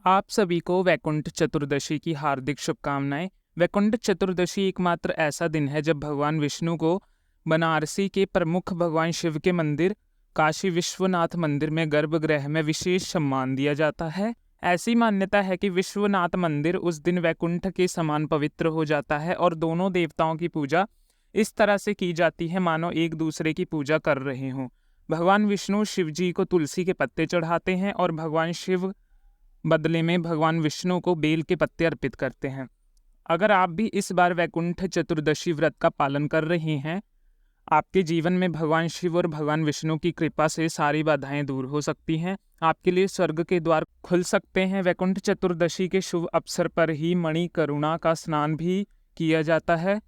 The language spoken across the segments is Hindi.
आप सभी को वैकुंठ चतुर्दशी की हार्दिक शुभकामनाएं। वैकुंठ चतुर्दशी एकमात्र ऐसा दिन है जब भगवान विष्णु को बनारसी के प्रमुख भगवान शिव के मंदिर काशी विश्वनाथ मंदिर में गर्भगृह में विशेष सम्मान दिया जाता है। ऐसी मान्यता है कि विश्वनाथ मंदिर उस दिन वैकुंठ के समान पवित्र हो जाता है और दोनों देवताओं की पूजा इस तरह से की जाती है मानो एक दूसरे की पूजा कर रहे हों। भगवान विष्णु शिव जी को तुलसी के पत्ते चढ़ाते हैं और भगवान शिव बदले में भगवान विष्णु को बेल के पत्ते अर्पित करते हैं। अगर आप भी इस बार वैकुंठ चतुर्दशी व्रत का पालन कर रहे हैं, आपके जीवन में भगवान शिव और भगवान विष्णु की कृपा से सारी बाधाएं दूर हो सकती हैं। आपके लिए स्वर्ग के द्वार खुल सकते हैं। वैकुंठ चतुर्दशी के शुभ अवसर पर ही मणि करुणा का स्नान भी किया जाता है।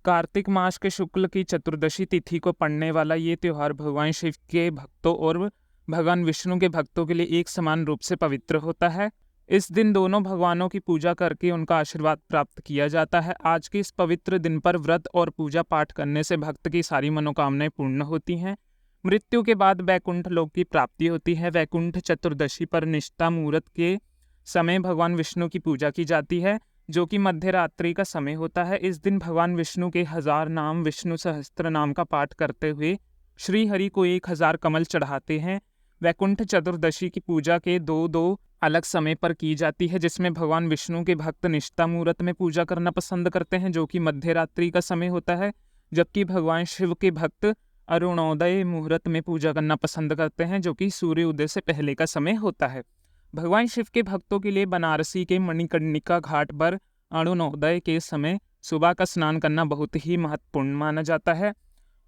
कार्तिक मास के शुक्ल की चतुर्दशी तिथि को पड़ने वाला ये त्यौहार भगवान शिव के भक्तों और भगवान विष्णु के भक्तों के लिए एक समान रूप से पवित्र होता है। इस दिन दोनों भगवानों की पूजा करके उनका आशीर्वाद प्राप्त किया जाता है। आज के इस पवित्र दिन पर व्रत और पूजा पाठ करने से भक्त की सारी मनोकामनाएं पूर्ण होती हैं। मृत्यु के बाद वैकुंठ लोक की प्राप्ति होती है। वैकुंठ चतुर्दशी पर निष्ठा मुहूर्त के समय भगवान विष्णु की पूजा की जाती है, जो कि मध्य रात्रि का समय होता है। इस दिन भगवान विष्णु के 1000 नाम विष्णु सहस्त्र नाम का पाठ करते हुए श्री हरि को 1000 कमल चढ़ाते हैं। वैकुंठ चतुर्दशी की पूजा के दो अलग समय पर की जाती है, जिसमें भगवान विष्णु के भक्त निष्ठा मुहूर्त में पूजा करना पसंद करते हैं, जो कि मध्य रात्रि का समय होता है, जबकि भगवान शिव के भक्त अरुणोदय मुहूर्त में पूजा करना पसंद करते हैं, जो कि सूर्य उदय से पहले का समय होता है। भगवान शिव के भक्तों के लिए बनारसी के मणिकर्णिका घाट पर अरुणोदय के समय सुबह का स्नान करना बहुत ही महत्वपूर्ण माना जाता है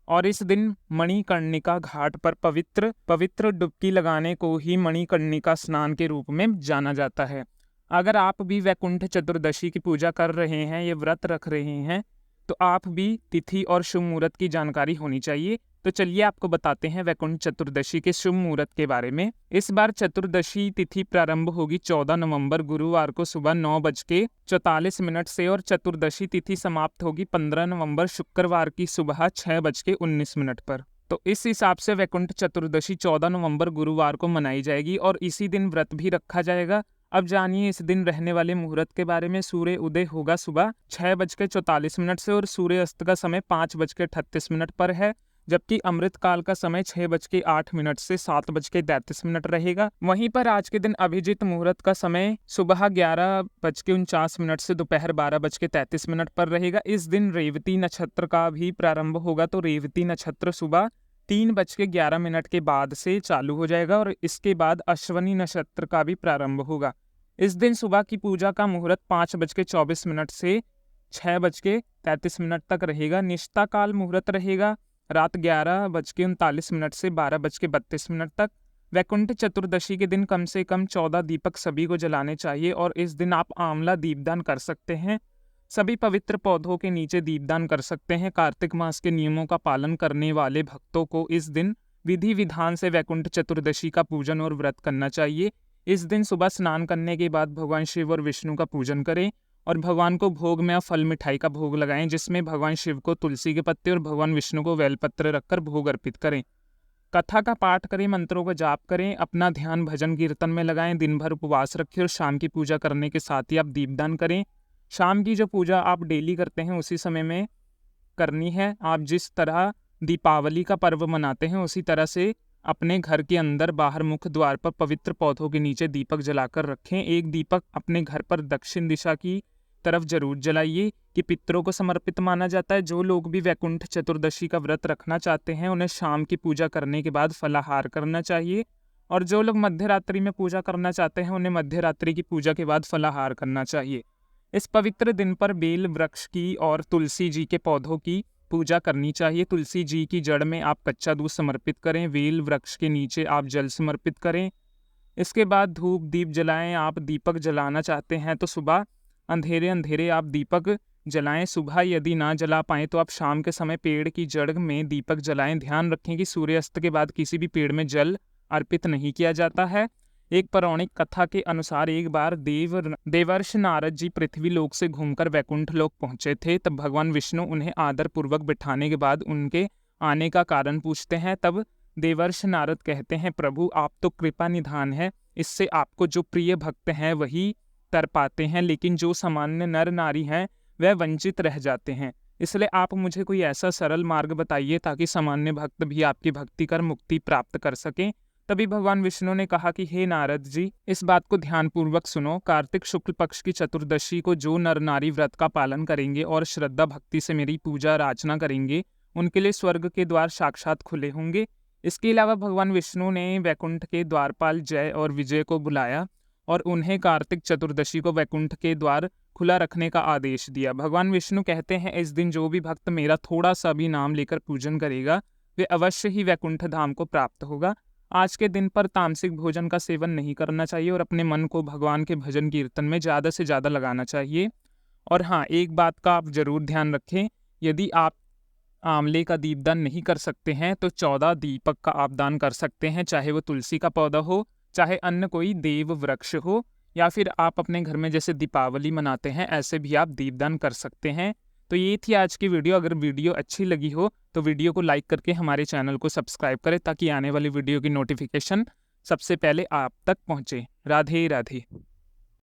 और इस दिन मणिकर्णिका घाट पर पवित्र डुबकी लगाने को ही मणिकर्णिका स्नान के रूप में जाना जाता है। अगर आप भी वैकुंठ चतुर्दशी की पूजा कर रहे हैं, ये व्रत रख रहे हैं, तो आप भी तिथि और शुभ मुहूर्त की जानकारी होनी चाहिए। तो चलिए आपको बताते हैं वैकुंठ चतुर्दशी के शुभ मुहूर्त के बारे में। इस बार चतुर्दशी तिथि प्रारंभ होगी 14 नवंबर गुरुवार को सुबह 9:44 से और चतुर्दशी तिथि समाप्त होगी 15 नवंबर शुक्रवार की सुबह 6:19 पर। तो इस हिसाब से वैकुंठ चतुर्दशी 14 नवंबर गुरुवार को मनाई जाएगी और इसी दिन व्रत भी रखा जाएगा। अब जानिए इस दिन रहने वाले मुहूर्त के बारे में। सूर्य उदय होगा सुबह 6:44 से और सूर्य अस्त का समय 5:38 पर है, जबकि अमृत काल का समय 6:08 से 7:33 रहेगा। वहीं पर आज के दिन अभिजीत मुहूर्त का समय सुबह 11:49 से दोपहर 12:33 पर रहेगा। इस दिन रेवती नक्षत्र का भी प्रारंभ होगा, तो रेवती नक्षत्र सुबह 3:11 के बाद से चालू हो जाएगा और इसके बाद अश्वनी नक्षत्र का भी प्रारंभ होगा। इस दिन सुबह की पूजा का मुहूर्त 5:24 से 6:33 तक रहेगा। निष्ठा काल मुहूर्त रहेगा रात 11:39 से 12:32 तक। वैकुंठ चतुर्दशी के दिन कम से कम 14 दीपक सभी को जलाने चाहिए और इस दिन आप आंवला दीपदान कर सकते हैं। सभी पवित्र पौधों के नीचे दीपदान कर सकते हैं। कार्तिक मास के नियमों का पालन करने वाले भक्तों को इस दिन विधि विधान से वैकुंठ चतुर्दशी का पूजन और व्रत करना चाहिए। इस दिन सुबह स्नान करने के बाद भगवान शिव और विष्णु का पूजन करें और भगवान को भोग में फल मिठाई का भोग लगाएं, जिसमें भगवान शिव को तुलसी के पत्ते और भगवान विष्णु को बेलपत्र रखकर भोग अर्पित करें। कथा का पाठ करें, मंत्रों का जाप करें, अपना ध्यान भजन कीर्तन में लगाएं, दिन भर उपवास रखें और शाम की पूजा करने के साथ ही आप दीपदान करें। शाम की जो पूजा आप डेली करते हैं उसी समय में करनी है। आप जिस तरह दीपावली का पर्व मनाते हैं उसी तरह से अपने घर के अंदर बाहर मुख्य द्वार पर पवित्र पौधों के नीचे दीपक जलाकर रखें। एक दीपक अपने घर पर दक्षिण दिशा की तरफ जरूर जलाइए कि पितरों को समर्पित माना जाता है। जो लोग भी वैकुंठ चतुर्दशी का व्रत रखना चाहते हैं उन्हें शाम की पूजा करने के बाद फलाहार करना चाहिए और जो लोग मध्य रात्रि में पूजा करना चाहते हैं उन्हें मध्य रात्रि की पूजा के बाद फलाहार करना चाहिए। इस पवित्र दिन पर बेल वृक्ष की और तुलसी जी के पौधों की पूजा करनी चाहिए। तुलसी जी की जड़ में आप कच्चा दूध समर्पित करें, बेल वृक्ष के नीचे आप जल समर्पित करें। इसके बाद धूप दीप जलाएं। आप दीपक जलाना चाहते हैं तो सुबह अंधेरे आप दीपक जलाएं। सुबह यदि ना जला पाएं तो आप शाम के समय पेड़ की जड़ में दीपक जलाएं। ध्यान रखें कि सूर्यास्त के बाद किसी भी पेड़ में जल अर्पित नहीं किया जाता है। एक पौराणिक कथा के अनुसार एक बार देवर्षि नारद जी पृथ्वी लोक से घूमकर वैकुंठ लोक पहुंचे थे। तब भगवान विष्णु उन्हें आदर पूर्वक बिठाने के बाद उनके आने का कारण पूछते हैं। तब देवर्षि नारद कहते हैं, प्रभु आप तो कृपा निधान है, इससे आपको जो प्रिय भक्त हैं वही तर पाते हैं, लेकिन जो सामान्य नर नारी हैं वह वंचित रह जाते हैं। इसलिए आप मुझे कोई ऐसा सरल मार्ग बताइए ताकि सामान्य भक्त भी आपकी भक्ति कर मुक्ति प्राप्त कर सकें। तभी भगवान विष्णु ने कहा कि हे नारद जी, इस बात को ध्यानपूर्वक सुनो। कार्तिक शुक्ल पक्ष की चतुर्दशी को जो नर नारी व्रत का पालन करेंगे और श्रद्धा भक्ति से मेरी पूजा अर्चना करेंगे, उनके लिए स्वर्ग के द्वार साक्षात खुले होंगे। इसके अलावा भगवान विष्णु ने वैकुंठ के द्वारपाल जय और विजय को बुलाया और उन्हें कार्तिक चतुर्दशी को वैकुंठ के द्वार खुला रखने का आदेश दिया। भगवान विष्णु कहते हैं, इस दिन जो भी भक्त मेरा थोड़ा सा भी नाम लेकर पूजन करेगा वे अवश्य ही वैकुंठ धाम को प्राप्त होगा। आज के दिन पर तामसिक भोजन का सेवन नहीं करना चाहिए और अपने मन को भगवान के भजन कीर्तन में ज़्यादा से ज़्यादा लगाना चाहिए। और हाँ, एक बात का आप ज़रूर ध्यान रखें, यदि आप आंवले का दीपदान नहीं कर सकते हैं तो 14 दीपक का आप दान कर सकते हैं, चाहे वो तुलसी का पौधा हो, चाहे अन्य कोई देव वृक्ष हो, या फिर आप अपने घर में जैसे दीपावली मनाते हैं ऐसे भी आप दीपदान कर सकते हैं। तो ये थी आज की वीडियो। अगर वीडियो अच्छी लगी हो तो वीडियो को लाइक करके हमारे चैनल को सब्सक्राइब करें ताकि आने वाली वीडियो की नोटिफिकेशन सबसे पहले आप तक पहुँचे। राधे राधे।